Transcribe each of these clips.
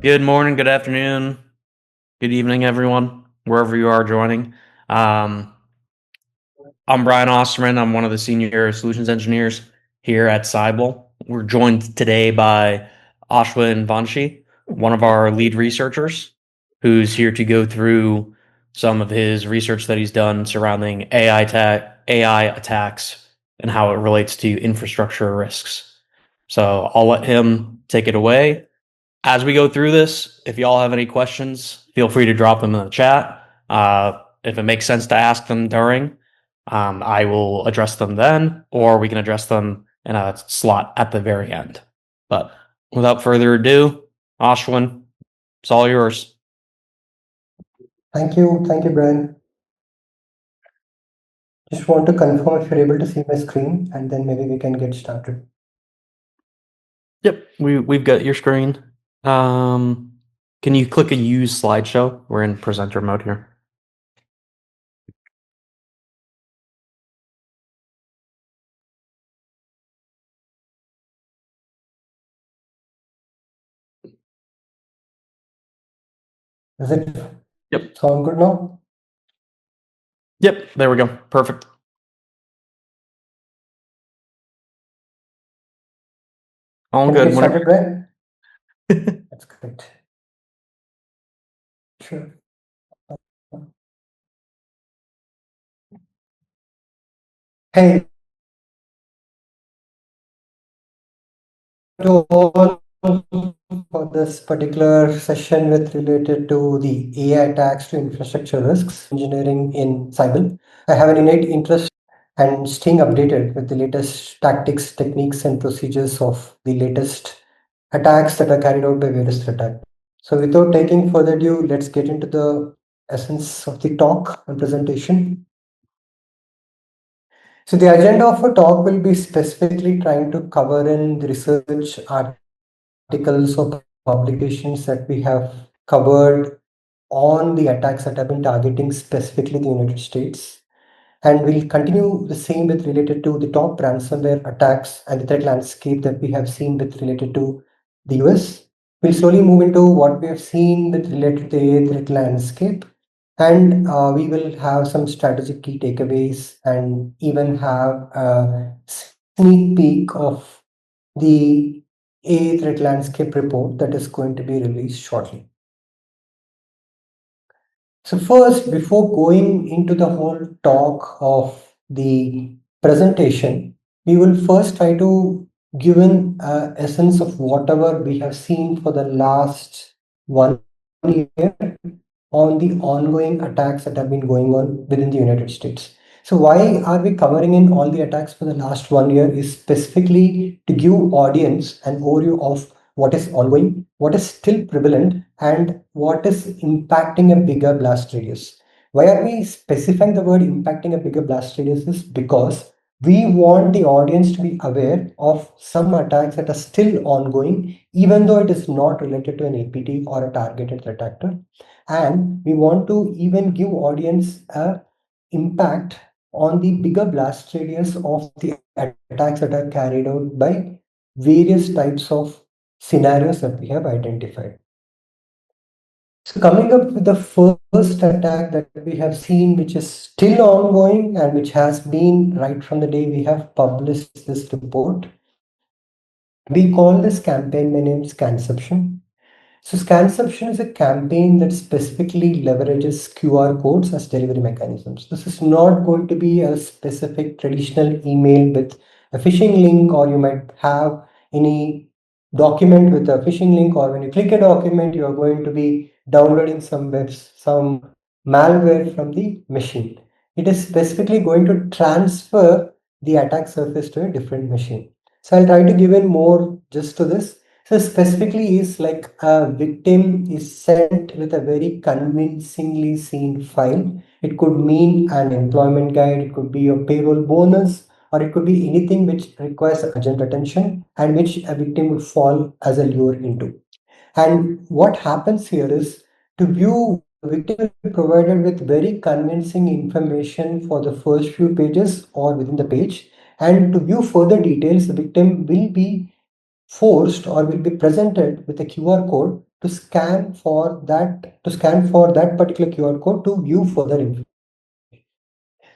Good morning, good afternoon, good evening, everyone, wherever you are joining. I'm Brian Osterman. I'm one of the senior solutions engineers here at Cyble. We're joined today by Ashwin Vanshi, one of our lead researchers, who's here to go through some of his research that he's done surrounding AI attacks and how it relates to infrastructure risks. So I'll let him take it away. As we go through this, if y'all have any questions, feel free to drop them in the chat. If it makes sense to ask them during, I will address them then, or we can address them in a slot at the very end. But without further ado, Ashwin, it's all yours. Thank you, Brian. Just want to confirm if you're able to see my screen, and then maybe we can get started. Yep, we've got your screen. Can you click a use slideshow? We're in presenter mode here. Does it Yep. sound good now? Yep, there we go. Perfect. All Can good. we get started, Brian? That's great. Sure. Hey, to all for this particular session with related to the AI attacks to infrastructure risks, engineering in Cyble. I have an innate interest and staying updated with the latest tactics, techniques, and procedures of the latest attacks that are carried out by various threat actors. So without taking further ado, let's get into the essence of the talk and presentation. So the agenda of a talk will be specifically trying to cover in the research articles or publications that we have covered on the attacks that have been targeting specifically the United States. And we'll continue the same with related to the top ransomware attacks and the threat landscape that we have seen with related to the US. We'll slowly move into what we have seen with related to the threat landscape. And we will have some strategic key takeaways and even have a sneak peek of the A threat landscape report that is going to be released shortly. So first, before going into the whole talk of the presentation, we will first try to give an essence of whatever we have seen for the last 1 year on the ongoing attacks that have been going on within the United States. So why are we covering in all the attacks for the last 1 year is specifically to give audience an overview of what is ongoing, what is still prevalent, and what is impacting a bigger blast radius. Why are we specifying the word impacting a bigger blast radius is because we want the audience to be aware of some attacks that are still ongoing, even though it is not related to an APT or a targeted threat actor. And we want to even give audience a impact on the bigger blast radius of the attacks that are carried out by various types of scenarios that we have identified. So coming up with the first attack that we have seen, which is still ongoing and which has been right from the day we have published this report. We call this campaign name Scanception. So Scanception is a campaign that specifically leverages QR codes as delivery mechanisms. This is not going to be a specific traditional email with a phishing link, or you might have any document with a phishing link, or when you click a document, you are going to be downloading some malware from the machine. It is specifically going to transfer the attack surface to a different machine. So I'll try to give in more just to this. So specifically is like a victim is sent with a very convincingly seen file. It could mean an employment guide, it could be a payroll bonus, or it could be anything which requires urgent attention and which a victim would fall as a lure into. And what happens here is to view the victim is provided with very convincing information for the first few pages or within the page. And to view further details, the victim will be forced or will be presented with a QR code to scan for that particular QR code to view further information.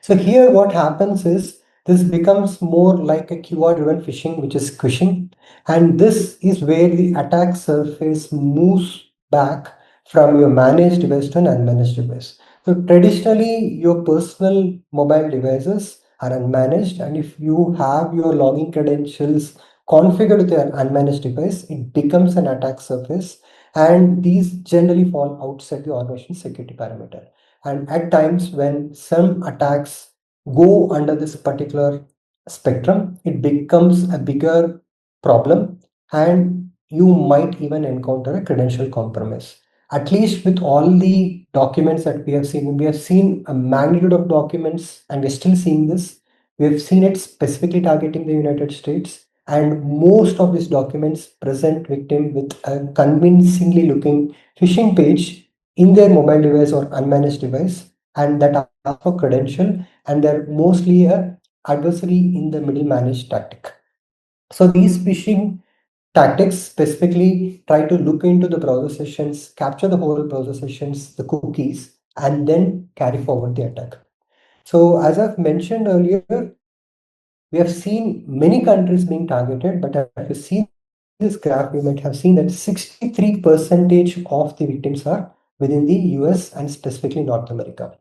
So here what happens is this becomes more like a QR driven phishing, which is phishing. And this is where the attack surface moves back from your managed device to an unmanaged device. So traditionally, your personal mobile devices are unmanaged, and if you have your login credentials configured with your unmanaged device, it becomes an attack surface. And these generally fall outside the organization security parameter. And at times, when some attacks go under this particular spectrum, it becomes a bigger problem, and you might even encounter a credential compromise. At least with all the documents that we have seen a magnitude of documents, and we're still seeing this. We have seen it specifically targeting the United States, and most of these documents present victim with a convincingly looking phishing page in their mobile device or unmanaged device, and that ask for credential, and they're mostly a adversary in the middle managed tactic. So these phishing tactics specifically try to look into the browser sessions, capture the whole browser sessions, the cookies, and then carry forward the attack. So as I've mentioned earlier, we have seen many countries being targeted, but if you see this graph, you might have seen that 63% of the victims are within the US and specifically North America.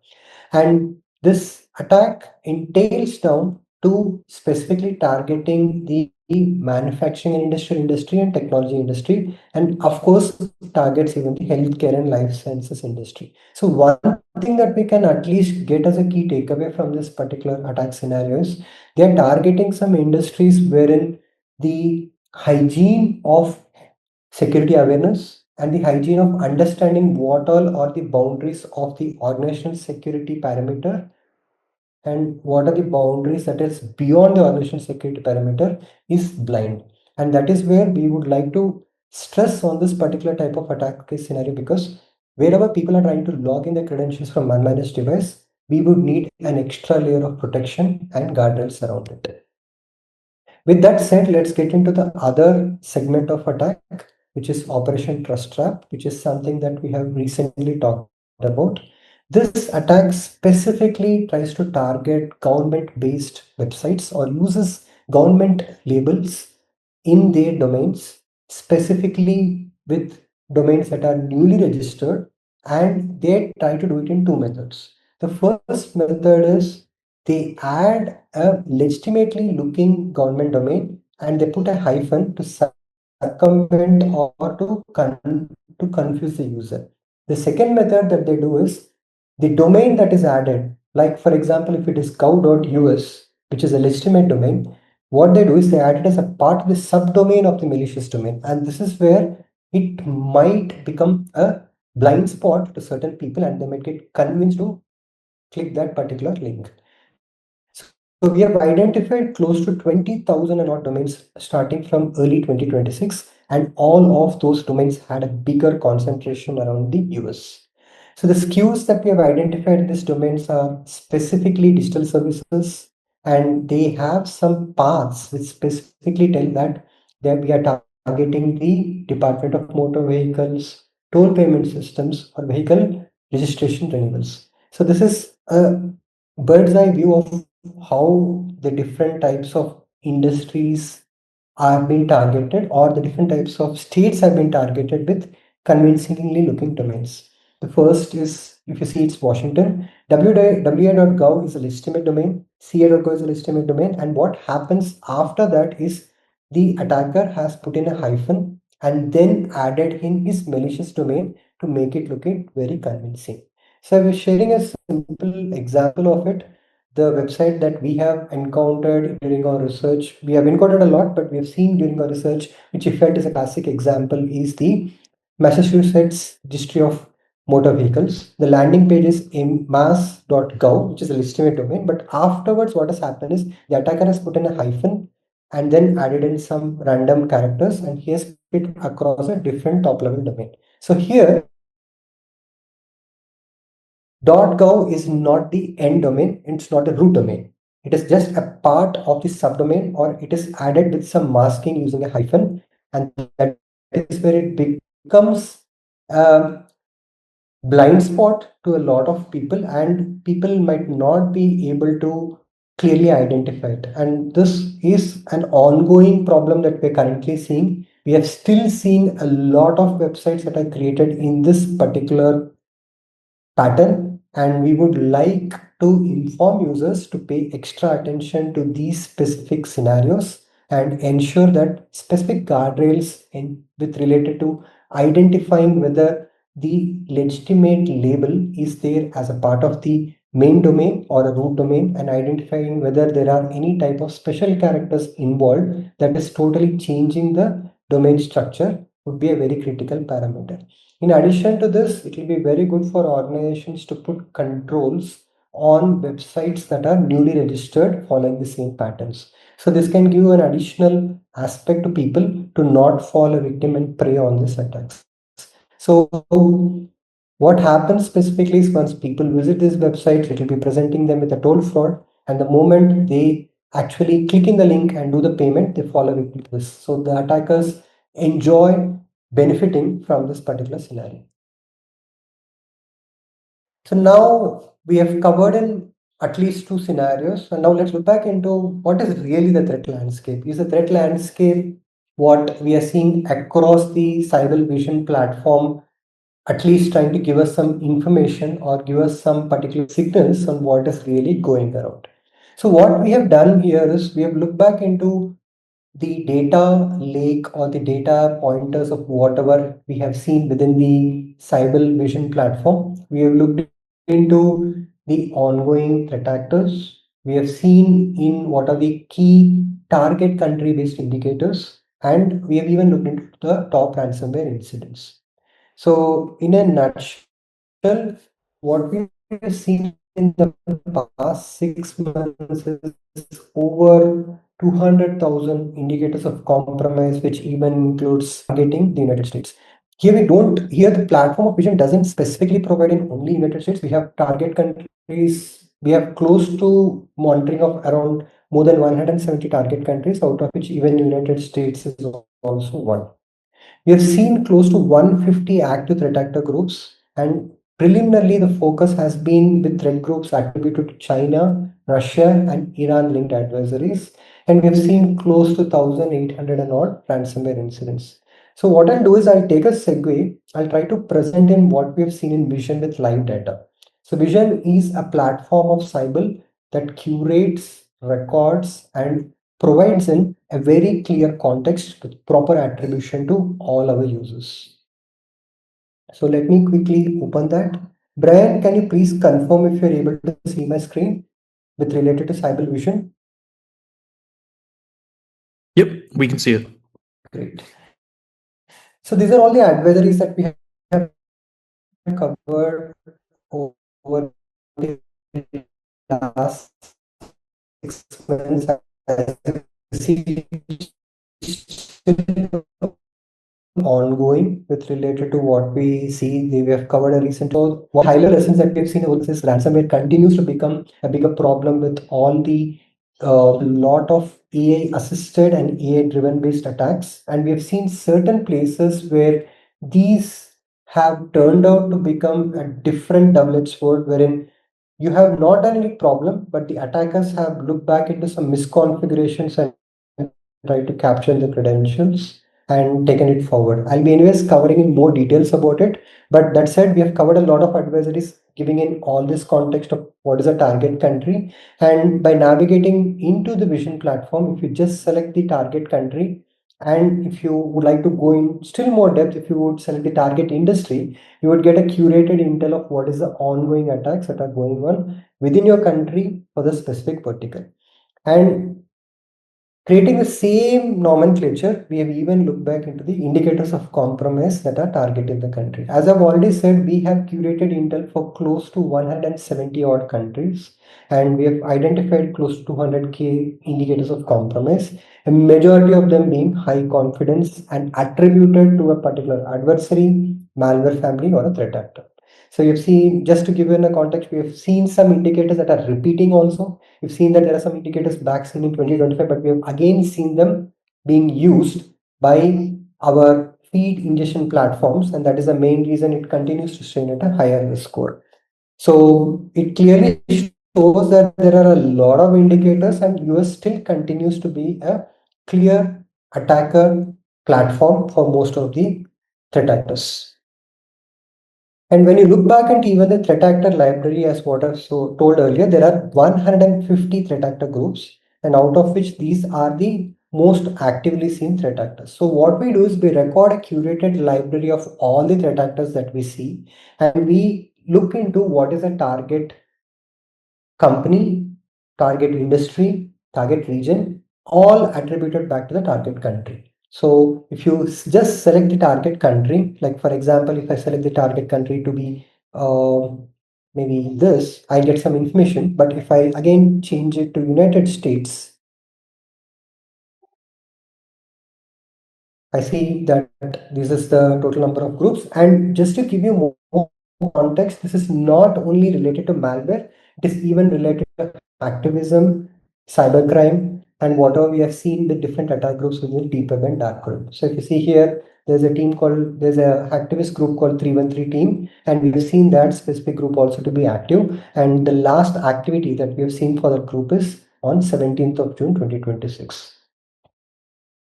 And this attack entails down to specifically targeting the manufacturing and industrial industry and technology industry, and of course targets even the healthcare and life sciences industry. So one thing that we can at least get as a key takeaway from this particular attack scenario is they are targeting some industries wherein the hygiene of security awareness and the hygiene of understanding what all are the boundaries of the organizational security parameter and what are the boundaries that is beyond the organizational security parameter is blind. And that is where we would like to stress on this particular type of attack case scenario, because wherever people are trying to log in their credentials from unmanaged device, we would need an extra layer of protection and guardrails around it. With that said, let's get into the other segment of attack, which is Operation Trust Trap, which is something that we have recently talked about. This attack specifically tries to target government-based websites or uses government labels in their domains, specifically with domains that are newly registered, and they try to do it in two methods. The first method is they add a legitimately looking government domain and they put a hyphen to circumvent or to confuse the user. The second method that they do is the domain that is added, like for example, if it is gov.us, which is a legitimate domain, what they do is they add it as a part of the subdomain of the malicious domain. And this is where it might become a blind spot to certain people and they might get convinced to click that particular link. So we have identified close to 20,000 and odd domains starting from early 2026, and all of those domains had a bigger concentration around the US. So the SKUs that we have identified in these domains are specifically digital services, and they have some paths which specifically tell that we are targeting the Department of Motor Vehicles, toll payment systems, or vehicle registration renewals. So this is a bird's eye view of how the different types of industries are being targeted, or the different types of states have been targeted with convincingly looking domains. The first is, if you see, it's Washington. WA.gov is a legitimate domain, CA.gov is a legitimate domain, and what happens after that is the attacker has put in a hyphen and then added in his malicious domain to make it look it very convincing. So I was sharing a simple example of it. The website that we have encountered during our research, we have encountered a lot, but we have seen during our research, which we felt is a classic example, is the Massachusetts Registry of Motor Vehicles. The landing page is mass.gov, which is a legitimate domain, but afterwards what has happened is the attacker has put in a hyphen and then added in some random characters, and he has put across a different top level domain. So here .gov is not the end domain, it's not a root domain. It is just a part of the subdomain, or it is added with some masking using a hyphen, and that is where it becomes a blind spot to a lot of people, and people might not be able to clearly identify it. And this is an ongoing problem that we're currently seeing. We have still seen a lot of websites that are created in this particular pattern, and we would like to inform users to pay extra attention to these specific scenarios and ensure that specific guardrails with related to identifying whether the legitimate label is there as a part of the main domain or a root domain, and identifying whether there are any type of special characters involved that is totally changing the domain structure would be a very critical parameter. In addition to this, it will be very good for organizations to put controls on websites that are newly registered following the same patterns. So this can give an additional aspect to people to not fall a victim and prey on these attacks. So what happens specifically is once people visit these websites, it will be presenting them with a toll fraud, and the moment they actually click in the link and do the payment, they fall a victim to this. So the attackers enjoy benefiting from this particular scenario. So now we have covered in at least two scenarios. And now let's look back into what is really the threat landscape. Is the threat landscape what we are seeing across the Cyble Vision platform, at least trying to give us some information or give us some particular signals on what is really going around? So what we have done here is we have looked back into the data lake or the data pointers of whatever we have seen within the Cyble Vision platform. We have looked into the ongoing threat actors. We have seen in what are the key target country based indicators, and we have even looked into the top ransomware incidents. So, in a nutshell, what we have seen in the past 6 months is over 200,000 indicators of compromise, which even includes targeting the United States. Here the platform of Vision doesn't specifically provide in only United States. We have target countries. We have close to monitoring of around more than 170 target countries, out of which even United States is also one. We have seen close to 150 active threat actor groups, and preliminarily the focus has been with threat groups attributed to China, Russia, and Iran linked adversaries. And we have seen close to 1,800 and odd ransomware incidents. So, what I'll do is I'll take a segue, I'll try to present in what we have seen in Vision with live data. So, Vision is a platform of Cyble that curates, records, and provides in a very clear context with proper attribution to all our users. So let me quickly open that. Brian, can you please confirm if you're able to see my screen with related to Cyble Vision? Yep, we can see it. Great. So these are all the adversaries that we have covered over the last 6 months. As you see, ongoing with related to what we see. We have covered a recent. So what high level lessons that we've seen over this ransomware continues to become a bigger problem with all the lot of AI assisted and AI driven based attacks, and we have seen certain places where these have turned out to become a different double-edged sword, wherein you have not done any problem, but the attackers have looked back into some misconfigurations and tried to capture the credentials and taken it forward. I'll be anyways covering in more details about it. But that said, we have covered a lot of advisories giving in all this context of what is a target country. And by navigating into the Vision platform, if you just select the target country, and if you would like to go in still more depth, if you would select the target industry, you would get a curated intel of what is the ongoing attacks that are going on within your country for the specific vertical. And creating the same nomenclature, we have even looked back into the indicators of compromise that are targeting the country. As I've already said, we have curated intel for close to 170 odd countries, and we have identified close to 200K indicators of compromise, a majority of them being high confidence and attributed to a particular adversary, malware family, or a threat actor. So you've seen, just to give you a context, we have seen some indicators that are repeating also. We've seen that there are some indicators back seen in 2025, but we have again seen them being used by our feed ingestion platforms, and that is the main reason it continues to strain at a higher risk score. So it clearly shows that there are a lot of indicators, and US still continues to be a clear attacker platform for most of the threat actors. And when you look back at even the threat actor library, as what I told earlier, there are 150 threat actor groups, and out of which these are the most actively seen threat actors. So what we do is we record a curated library of all the threat actors that we see, and we look into what is a target company, target industry, target region, all attributed back to the target country. So if you just select the target country, like for example, if I select the target country to be maybe this, I get some information. But if I again change it to United States, I see that this is the total number of groups. And just to give you more context, this is not only related to malware, it is even related to activism, cybercrime, and whatever we have seen the different attack groups within deep web and dark web. So if you see here, there's a activist group called 313 team, and we've seen that specific group also to be active. And the last activity that we have seen for that group is on 17th of June 2026.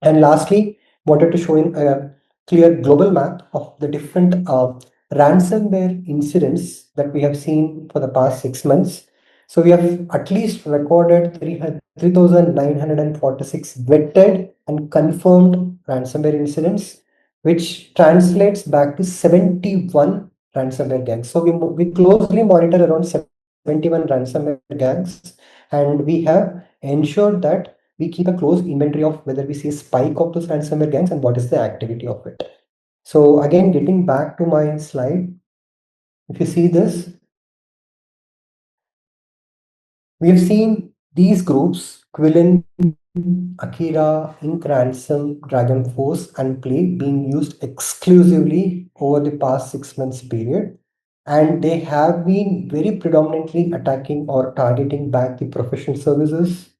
And lastly, wanted to show in a clear global map of the different ransomware incidents that we have seen for the past 6 months. So we have at least recorded 3,946 vetted and confirmed ransomware incidents, which translates back to 71 ransomware gangs. So we closely monitor around 71 ransomware gangs, and we have ensured that we keep a close inventory of whether we see a spike of those ransomware gangs and what is the activity of it. So again, getting back to my slide, if you see this, we have seen these groups, Quillen, Akira, Ink Ransom, Dragon Force, and Play being used exclusively over the past 6 months period. And they have been very predominantly attacking or targeting back the professional services,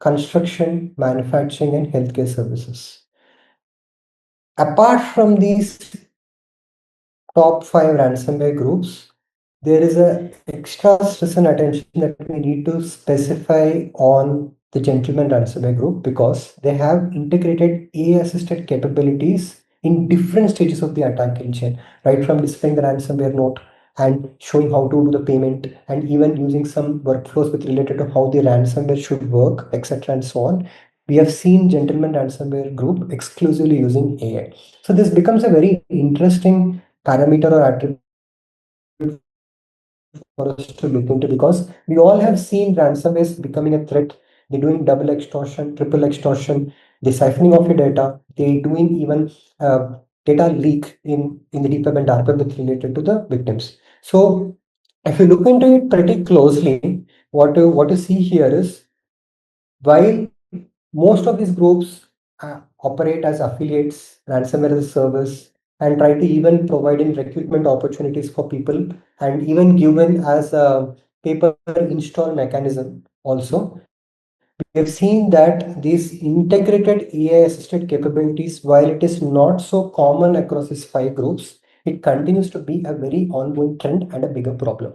construction, manufacturing, and healthcare services. Apart from these top 5 ransomware groups, there is a extra stress and attention that we need to specify on the gentleman ransomware group, because they have integrated AI assisted capabilities in different stages of the attack chain, right from displaying the ransomware note and showing how to do the payment, and even using some workflows with related to how the ransomware should work, etc., and so on. We have seen gentleman ransomware group exclusively using AI. So this becomes a very interesting parameter or attribute for us to look into, because we all have seen ransomware becoming a threat. They're doing double extortion, triple extortion, the siphoning of your data. They're doing even data leak in the deep web and dark web with related to the victims. So if you look into it pretty closely, what you see here is, while most of these groups operate as affiliates, ransomware as a service, and try to even provide in recruitment opportunities for people, and even given as a paper install mechanism also. We have seen that these integrated AI assisted capabilities, while it is not so common across these 5 groups, it continues to be a very ongoing trend and a bigger problem.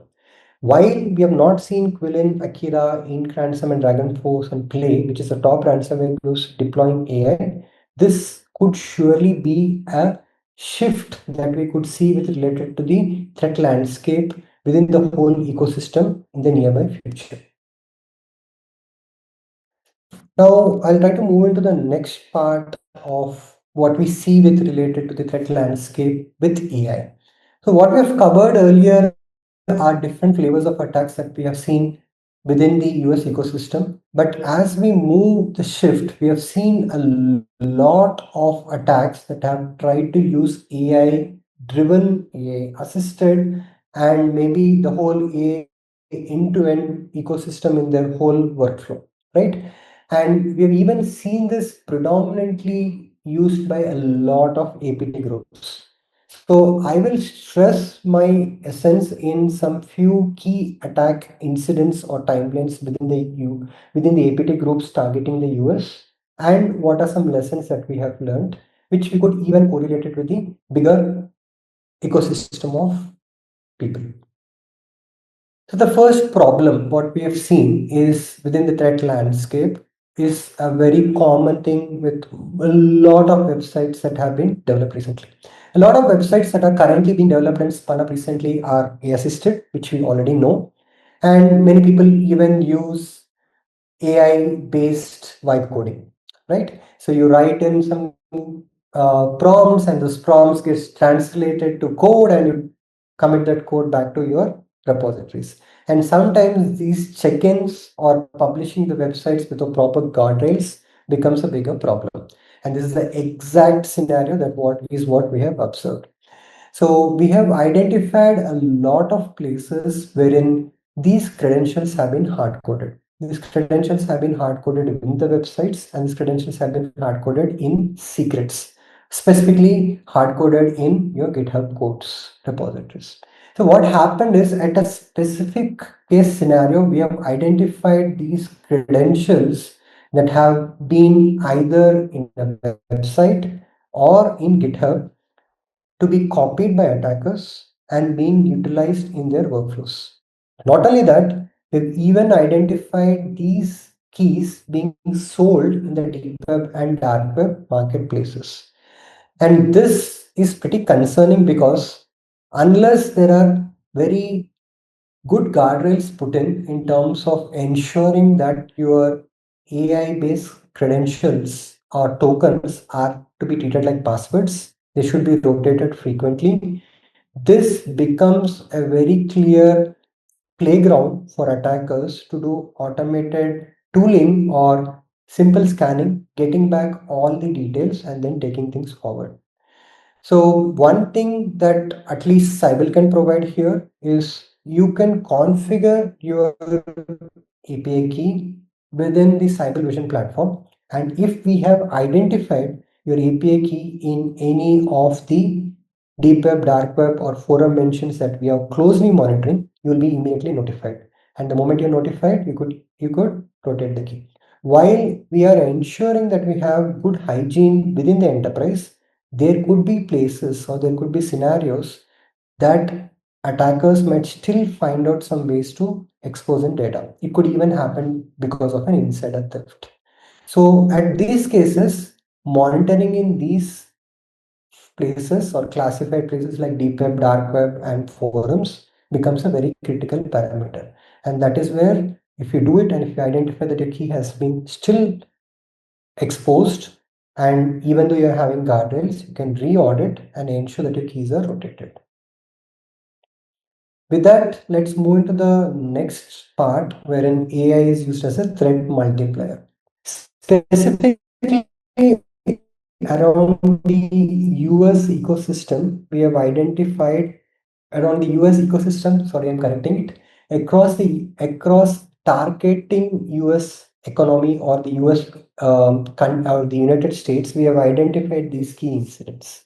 While we have not seen Quillen, Akira, Ink Ransom, and Dragon Force and Play, which is the top ransomware groups deploying AI, this could surely be a shift that we could see with related to the threat landscape within the whole ecosystem in the nearby future. Now, I'll try to move into the next part of what we see with related to the threat landscape with AI. So what we have covered earlier are different flavors of attacks that we have seen within the US ecosystem. But as we move the shift, we have seen a lot of attacks that have tried to use AI driven, AI assisted, and maybe the whole AI end-to-end ecosystem in their whole workflow, right? And we have even seen this predominantly used by a lot of APT groups. So I will stress my essence in some few key attack incidents or timelines within the APT groups targeting the US, and what are some lessons that we have learned. which we could even correlate it with the bigger ecosystem of people. So the first problem, what we have seen is within the threat landscape, is a very common thing with a lot of websites that have been developed recently. A lot of websites that are currently being developed and spun up recently are AI assisted, which we already know. And many people even use AI based vibe coding, right? So you write in some prompts, and those prompts gets translated to code, and you commit that code back to your repositories. And sometimes these check-ins or publishing the websites with a proper guardrails becomes a bigger problem. And this is the exact scenario that what we have observed. So we have identified a lot of places wherein these credentials have been hard coded. These credentials have been hard coded in the websites, and these credentials have been hard coded in secrets, specifically hard coded in your GitHub codes repositories. So what happened is, at a specific case scenario, we have identified these credentials that have been either in a website or in GitHub to be copied by attackers and being utilized in their workflows. Not only that, we've even identified these keys being sold in the deep web and dark web marketplaces. And this is pretty concerning because unless there are very good guardrails put in terms of ensuring that your AI based credentials or tokens are to be treated like passwords, they should be rotated frequently. This becomes a very clear playground for attackers to do automated tooling or simple scanning, getting back all the details and then taking things forward. So one thing that at least Cyble can provide here is you can configure your API key within the Cyble Vision platform. And if we have identified your API key in any of the deep web, dark web, or forum mentions that we are closely monitoring, you will be immediately notified. And the moment you're notified, you could rotate the key. While we are ensuring that we have good hygiene within the enterprise, there could be places or there could be scenarios that attackers might still find out some ways to expose in data. It could even happen because of an insider theft. So at these cases, monitoring in these places or classified places like deep web, dark web, and forums becomes a very critical parameter. And that is where, if you do it and if you identify that your key has been still exposed, and even though you're having guardrails, you can re-audit and ensure that your keys are rotated. With that, let's move into the next part wherein AI is used as a threat multiplier. Specifically around the US ecosystem, we have identified around the US ecosystem, sorry, I'm correcting it, across targeting US economy or the US or the United States, we have identified these key incidents.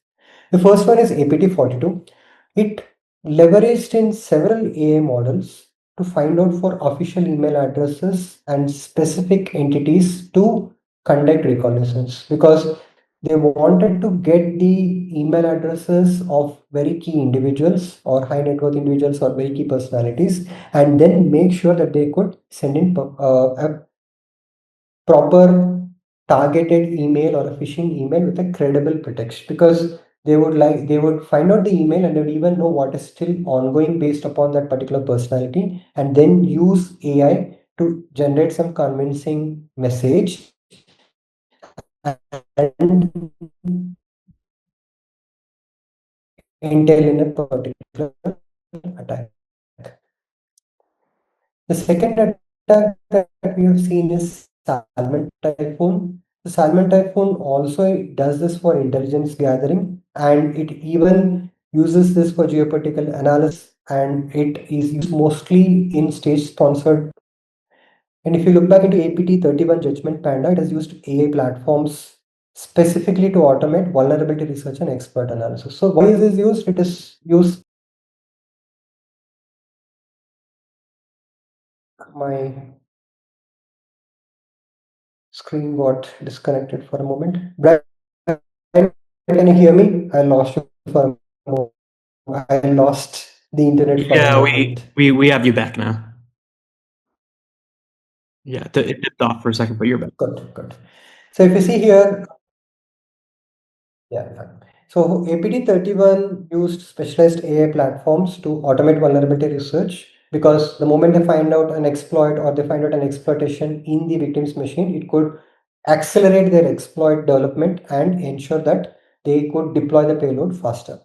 The first one is APT42. It leveraged in several AI models to find out for official email addresses and specific entities to conduct reconnaissance, because they wanted to get the email addresses of very key individuals or high net worth individuals or very key personalities, and then make sure that they could send in a proper targeted email or a phishing email with a credible pretext, because they would find out the email and they would even know what is still ongoing based upon that particular personality, and then use AI to generate some convincing message and intel in a particular attack. The second attack that we have seen is Salmon Typhoon. The Salmon Typhoon also does this for intelligence gathering, and it even uses this for geopolitical analysis, and it is used mostly in state-sponsored. And if you look back into APT31 Judgment Panda, it has used AI platforms specifically to automate vulnerability research and expert analysis. So why is this used? It is used. My screen got disconnected for a moment. Brian, can you hear me? I lost you for a moment. I lost the internet for a Yeah, moment. we have you back now. Yeah, it dipped off for a second, but you're back. Good, good. So if you see here, yeah, fine. So APT31 used specialized AI platforms to automate vulnerability research because the moment they find out an exploit or they find out an exploitation in the victim's machine, it could accelerate their exploit development and ensure that they could deploy the payload faster.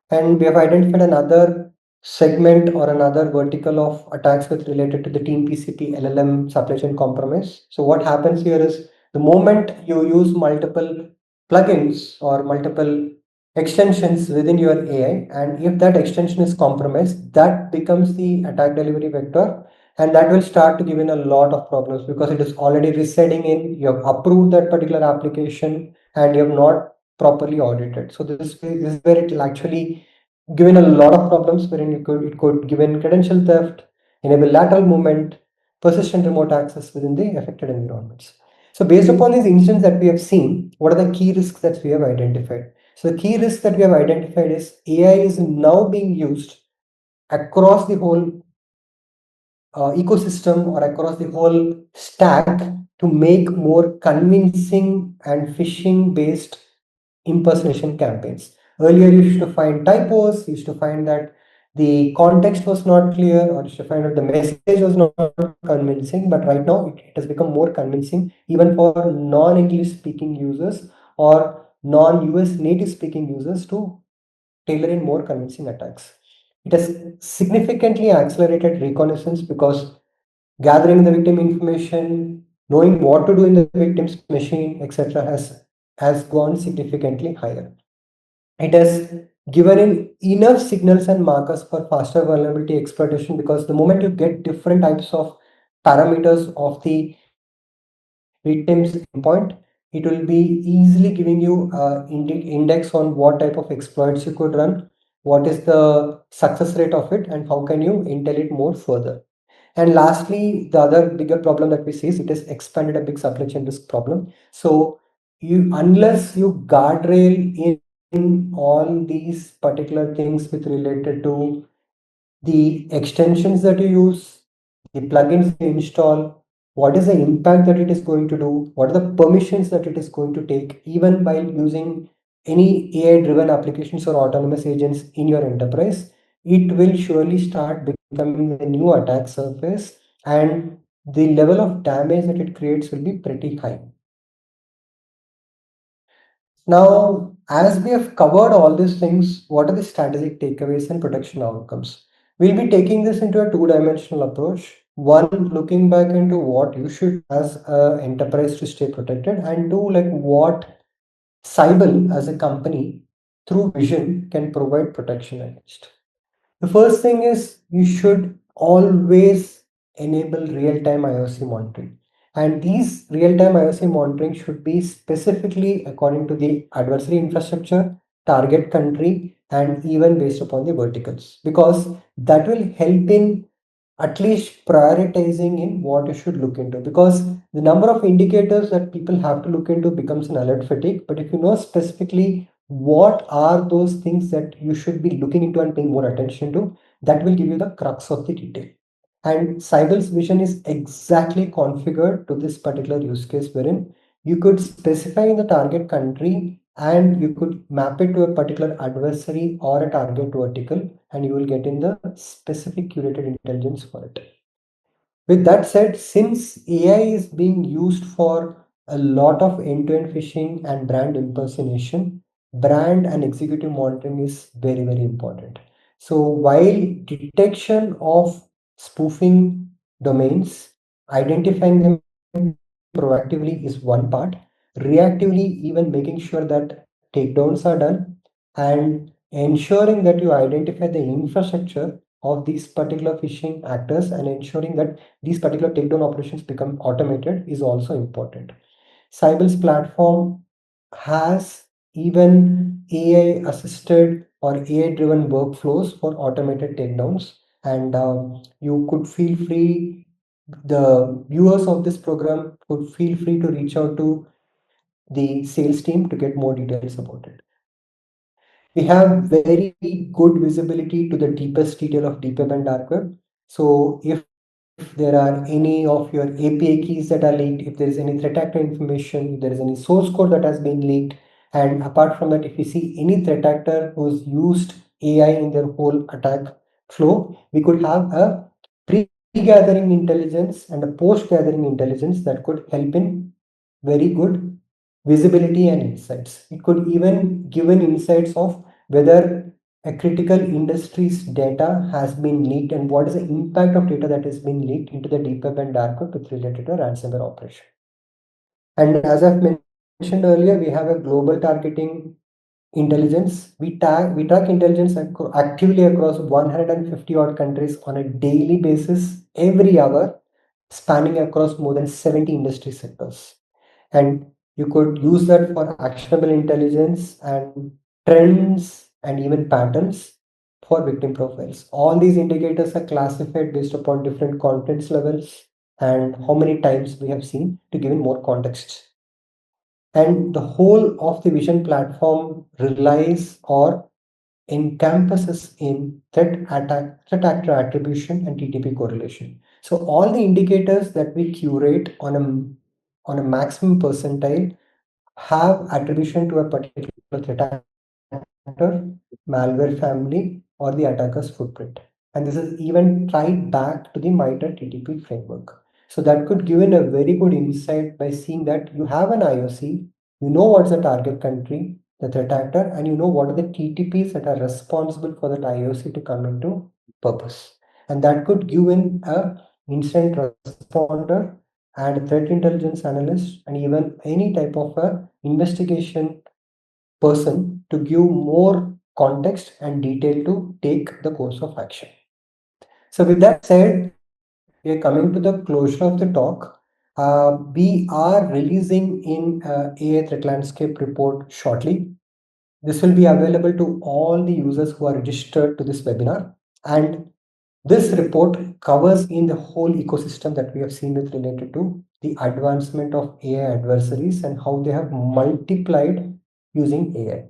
And we have identified another segment or another vertical of attacks with related to the team PCP LLM supply chain compromise. So what happens here is the moment you use multiple plugins or multiple extensions within your AI, and if that extension is compromised, that becomes the attack delivery vector, and that will start to give in a lot of problems because it is already residing in, you have approved that particular application and you have not properly audited. So this is where it will actually given a lot of problems wherein it could given credential theft, enable lateral movement, persistent remote access within the affected environments. So based upon these incidents that we have seen, what are the key risks that we have identified? So the key risks that we have identified is AI is now being used across the whole ecosystem or across the whole stack to make more convincing and phishing based impersonation campaigns. Earlier, you used to find typos, you used to find that the context was not clear, or you used to find that the message was not convincing. But right now, it has become more convincing even for non English speaking users or non US native speaking users to tailor in more convincing attacks. It has significantly accelerated reconnaissance because gathering the victim information, knowing what to do in the victim's machine, etc., has gone significantly higher. It has given in enough signals and markers for faster vulnerability exploitation because the moment you get different types of parameters of the victim's endpoint, it will be easily giving you index on what type of exploits you could run, what is the success rate of it, and how can you intel it more further. And lastly, the other bigger problem that we see is it has expanded a big supply chain risk problem. So you, unless you guardrail in all these particular things with related to the extensions that you use, the plugins you install, what is the impact that it is going to do, what are the permissions that it is going to take, even while using any AI driven applications or autonomous agents in your enterprise, it will surely start becoming the new attack surface, and the level of damage that it creates will be pretty high. Now, as we have covered all these things, what are the strategic takeaways and protection outcomes? We'll be taking this into a two-dimensional approach. One, looking back into what you should as an enterprise to stay protected, and two, like what Cyble as a company through vision can provide protection against. The first thing is you should always enable real-time IOC monitoring. And these real-time IOC monitoring should be specifically according to the adversary infrastructure, target country, and even based upon the verticals, because that will help in at least prioritizing in what you should look into, because the number of indicators that people have to look into becomes an alert fatigue. But if you know specifically what are those things that you should be looking into and paying more attention to, that will give you the crux of the detail. And Cyble's vision is exactly configured to this particular use case, wherein you could specify in the target country and you could map it to a particular adversary or a target vertical, and you will get in the specific curated intelligence for it. With that said, since AI is being used for a lot of end-to-end phishing and brand impersonation, brand and executive monitoring is very, very important. So while detection of spoofing domains, identifying them proactively is one part, reactively even making sure that takedowns are done and ensuring that you identify the infrastructure of these particular phishing actors and ensuring that these particular takedown operations become automated is also important. Cyble's platform has even AI assisted or AI driven workflows for automated takedowns, and you could feel free, the viewers of this program could feel free to reach out to the sales team to get more details about it. We have very good visibility to the deepest detail of deep web and dark web. So if there are any of your API keys that are leaked, if there is any threat actor information, if there is any source code that has been leaked, and apart from that, if we see any threat actor who's used AI in their whole attack flow, we could have a pre-gathering intelligence and a post-gathering intelligence that could help in very good visibility and insights. It could even give an insights of whether a critical industry's data has been leaked and what is the impact of data that has been leaked into the deep web and dark web with related to ransomware operation. And as I've mentioned earlier, we have a global targeting intelligence. We track intelligence actively across 150 odd countries on a daily basis every hour, spanning across more than 70 industry sectors. And you could use that for actionable intelligence and trends and even patterns for victim profiles. All these indicators are classified based upon different confidence levels and how many times we have seen to give in more context. And the whole of the vision platform relies or encompasses in threat actor attribution and TTP correlation. So all the indicators that we curate on a maximum percentile have attribution to a particular threat actor, malware family, or the attacker's footprint. And this is even tied back to the MITRE TTP framework. So that could give in a very good insight by seeing that you have an IOC, you know what's the target country, the threat actor, and you know what are the TTPs that are responsible for that IOC to come into purpose. And that could give in a instant responder and threat intelligence analyst and even any type of a investigation person to give more context and detail to take the course of action. So with that said, we are coming to the closure of the talk. We are releasing in AI Threat Landscape report shortly. This will be available to all the users who are registered to this webinar. And this report covers in the whole ecosystem that we have seen with related to the advancement of AI adversaries and how they have multiplied using AI.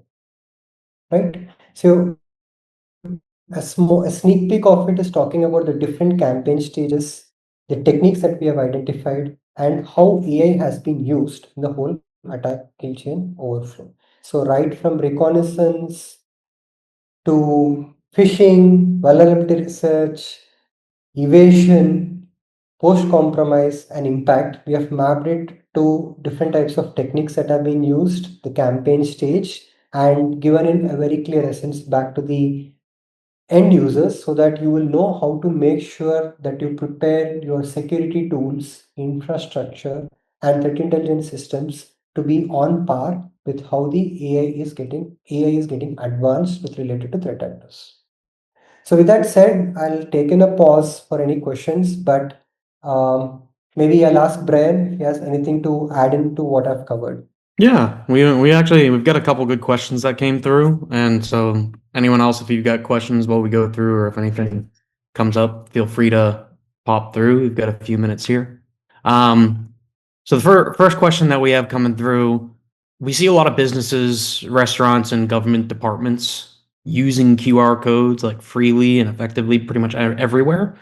Right? So a sneak peek of it is talking about the different campaign stages, the techniques that we have identified, and how AI has been used in the whole attack kill chain overflow. So right from reconnaissance to phishing, vulnerability research, evasion, post-compromise, and impact, we have mapped it to different types of techniques that have been used, the campaign stage, and given in a very clear essence back to the end users so that you will know how to make sure that you prepare your security tools, infrastructure, and threat intelligence systems to be on par with how the AI is getting advanced with related to threat actors. So with that said, I'll take in a pause for any questions, but maybe I'll ask Brian if he has anything to add into what I've covered. Yeah, we've got a couple good questions that came through, and so anyone else, if you've got questions while we go through, or if anything comes up, feel free to pop through. We've got a few minutes here. So the first question that we have coming through, we see a lot of businesses, restaurants, and government departments using QR codes like freely and effectively pretty much everywhere.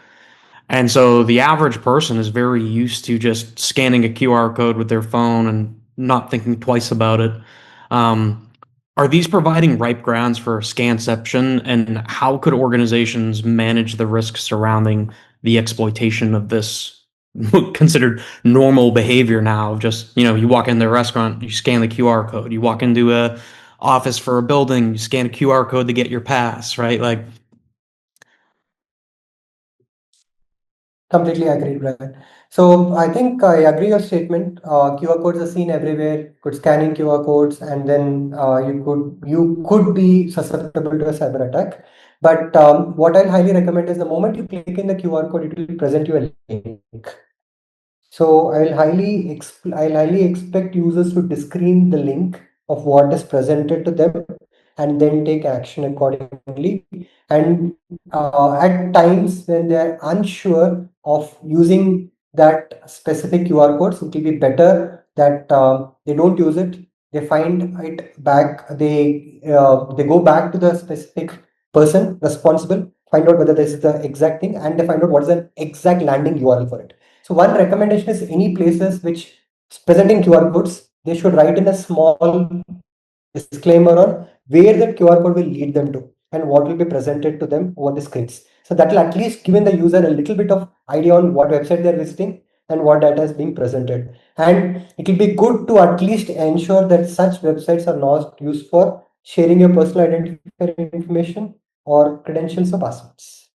And so the average person is very used to just scanning a QR code with their phone and not thinking twice about it. Um, are these providing ripe grounds for scanception, and how could organizations manage the risks surrounding the exploitation of this considered normal behavior now? Just, you walk into a restaurant, you scan the QR code. You walk into a office for a building, you scan a QR code to get your pass, right? Like, Completely agree, Brian. So I think I agree your statement. QR codes are seen everywhere. You could scan in QR codes, and then you could be susceptible to a cyber attack. But what I highly recommend is the moment you click in the QR code, it will present you a link. So I'll highly expect users to screen the link of what is presented to them and then take action accordingly. And at times when they're unsure of using that specific QR codes, it will be better that they don't use it. they find it back, they go back to the specific person responsible, find out whether this is the exact thing, and they find out what is the exact landing URL for it. So one recommendation is any places which is presenting QR codes, they should write in a small disclaimer on where that QR code will lead them to and what will be presented to them over the screens. So that will at least give the user a little bit of idea on what website they're visiting and what data is being presented. And it will be good to at least ensure that such websites are not used for sharing your personal identifier information or credentials or passwords.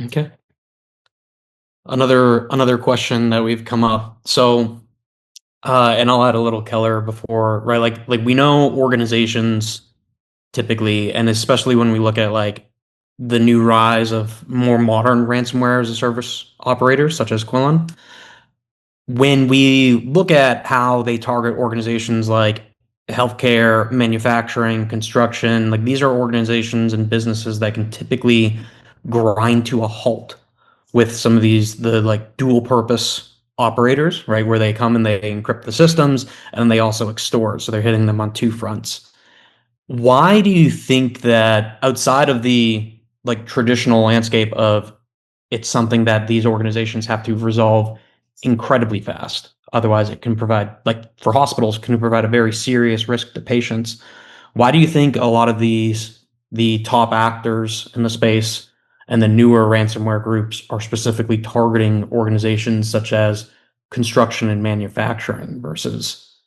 Okay. Another question that we've come up. So, and I'll add a little color before, right? Like we know organizations typically, and especially when we look at like the new rise of more modern ransomware as a service operators, such as Quillen. When we look at how they target organizations like healthcare, manufacturing, construction, like these are organizations and businesses that can typically grind to a halt with some of these the like dual purpose operators, right? Where they come and they encrypt the systems and they also extort. So they're hitting them on two fronts. Why do you think that outside of the like traditional landscape of it's something that these organizations have to resolve incredibly fast? Otherwise, it can provide, like for hospitals, can provide a very serious risk to patients. Why do you think a lot of the top actors in the space and the newer ransomware groups are specifically targeting organizations such as construction and manufacturing versus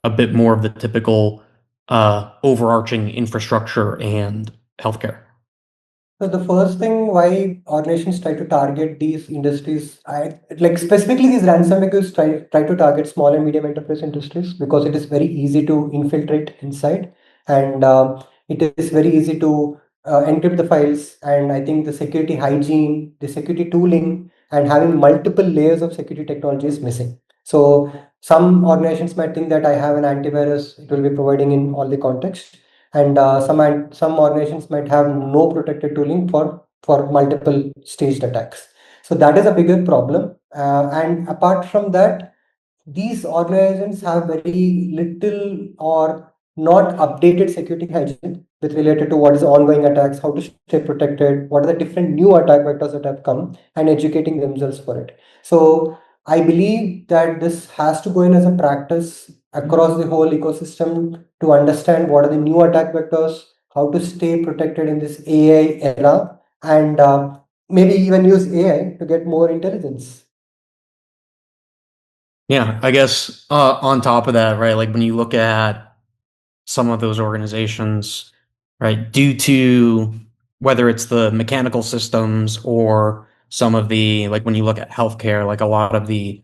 a bit more of the typical overarching infrastructure and healthcare? So the first thing why organizations try to target these industries, like specifically these ransomware groups try to target small and medium enterprise industries because it is very easy to infiltrate inside, and it is very easy to encrypt the files. And I think the security hygiene, the security tooling, and having multiple layers of security technology is missing. So some organizations might think that I have an antivirus, it will be providing in all the context, and some organizations might have no protected tooling for multiple staged attacks. So that is a bigger problem. And apart from that, these organizations have very little or not updated security hygiene with related to what is ongoing attacks, how to stay protected, what are the different new attack vectors that have come, and educating themselves for it. So I believe that this has to go in as a practice across the whole ecosystem to understand what are the new attack vectors, how to stay protected in this AI era, and maybe even use AI to get more intelligence. Yeah, I guess on top of that, right, like when you look at some of those organizations, right, due to whether it's the mechanical systems or some of the, like when you look at healthcare, like a lot of the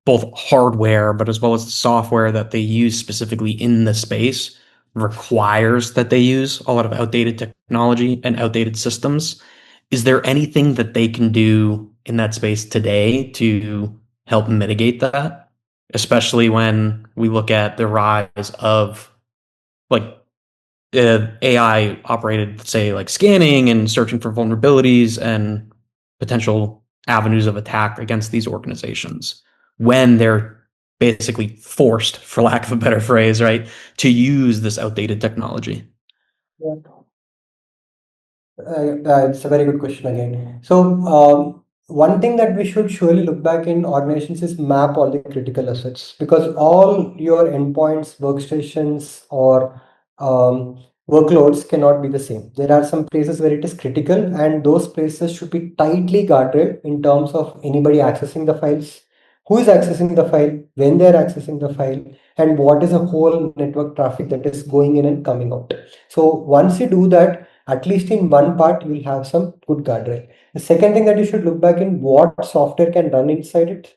both hardware, but as well as the software that they use specifically in the space requires that they use a lot of outdated technology and outdated systems. Is there anything that they can do in that space today to help mitigate that? Especially when we look at the rise of like AI operated, say, like scanning and searching for vulnerabilities and potential avenues of attack against these organizations when they're basically forced, for lack of a better phrase, right, to use this outdated technology. It's a very good question again. So, one thing that we should surely look back in organizations is map all the critical assets, because all your endpoints, workstations, or workloads cannot be the same. There are some places where it is critical, and those places should be tightly guarded in terms of anybody accessing the files, who is accessing the file, when they're accessing the file, and what is the whole network traffic that is going in and coming out. So, once you do that, at least in one part you will have some good guardrail. The second thing that you should look back in, what software can run inside it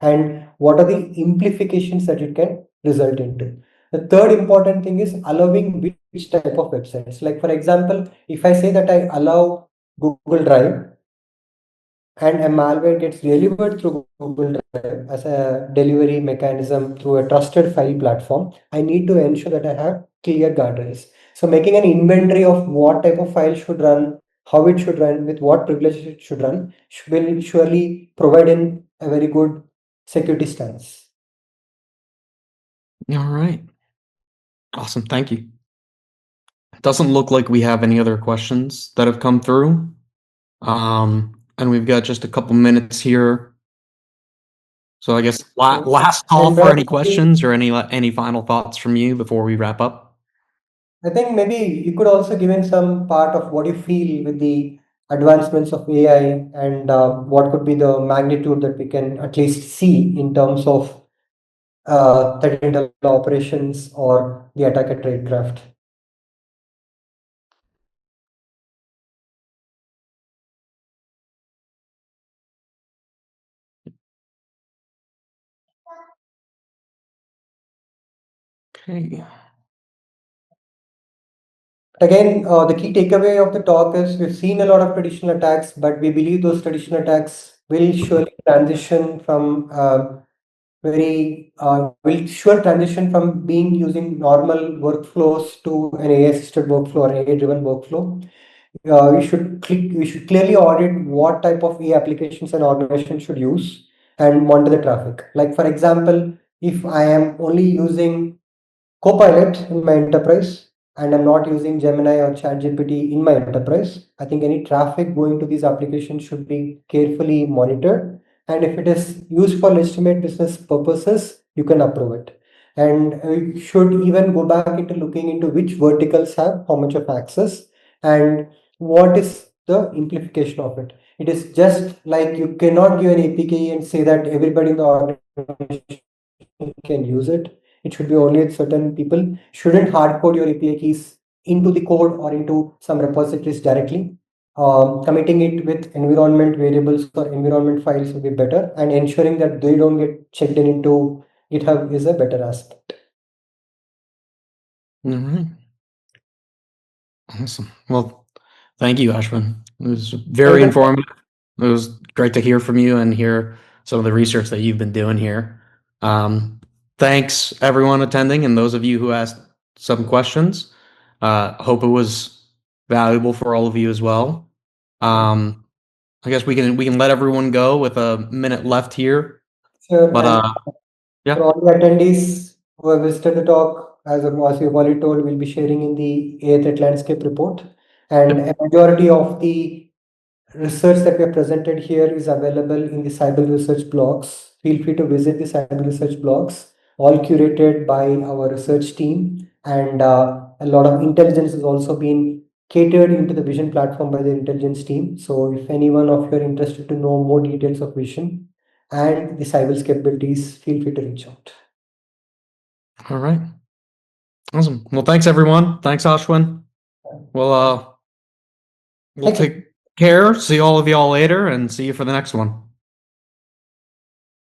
and what are the implications that it can result into. The third important thing is allowing which type of websites. Like for example, if I say that I allow Google Drive and a malware gets delivered through Google Drive as a delivery mechanism through a trusted file platform, I need to ensure that I have clear guardrails. So making an inventory of what type of file should run, how it should run, with what privileges it should run, will surely provide in a very good security stance. All right. Awesome. Thank you. It doesn't look like we have any other questions that have come through. And we've got just a couple minutes here. So I guess last call And for Brian, any questions or any final thoughts from you before we wrap up. I think maybe you could also give in some part of what you feel with the advancements of AI and what could be the magnitude that we can at least see in terms of threat intel operations or the attack at tradecraft. Okay. Again, the key takeaway of the talk is we've seen a lot of traditional attacks, but we believe those traditional attacks will surely transition from being using normal workflows to an AI assisted workflow or AI driven workflow. We should clearly audit what type of AI applications an organization should use and monitor the traffic. Like for example, if I am only using Copilot in my enterprise, and I'm not using Gemini or ChatGPT in my enterprise, I think any traffic going to these applications should be carefully monitored. And if it is used for legitimate business purposes, you can approve it. And you should even go back into looking into which verticals have how much of access and what is the implication of it. It is just like you cannot give an APK and say that everybody in the organization can use it. It should be only certain people. Shouldn't hard code your API keys into the code or into some repositories directly. Committing it with environment variables or environment files will be better, and ensuring that they don't get checked in into GitHub is a better aspect. All right. Awesome. Well, thank you, Ashwin. It was very Welcome. informative. It was great to hear from you and hear some of the research that you've been doing here. Thanks, everyone attending, and those of you who asked some questions. Hope it was valuable for all of you as well. I guess we can let everyone go with a minute left here. Sure. But And for yeah. all the attendees who have visited the talk, as we've already told, we'll be sharing in the AI Threat Landscape report. And Yep. a majority of the research that we have presented here is available in the Cyble research blogs. Feel free to visit the Cyble research blogs, all curated by our research team. And a lot of intelligence has also been catered into the Vision platform by the intelligence team. So if anyone of you are interested to know more details of Vision and the Cyble's capabilities, feel free to reach out. All right. Awesome. Well, thanks everyone. Thanks, Ashwin. We'll Thank you. take care. See all of y'all later and see you for the next one.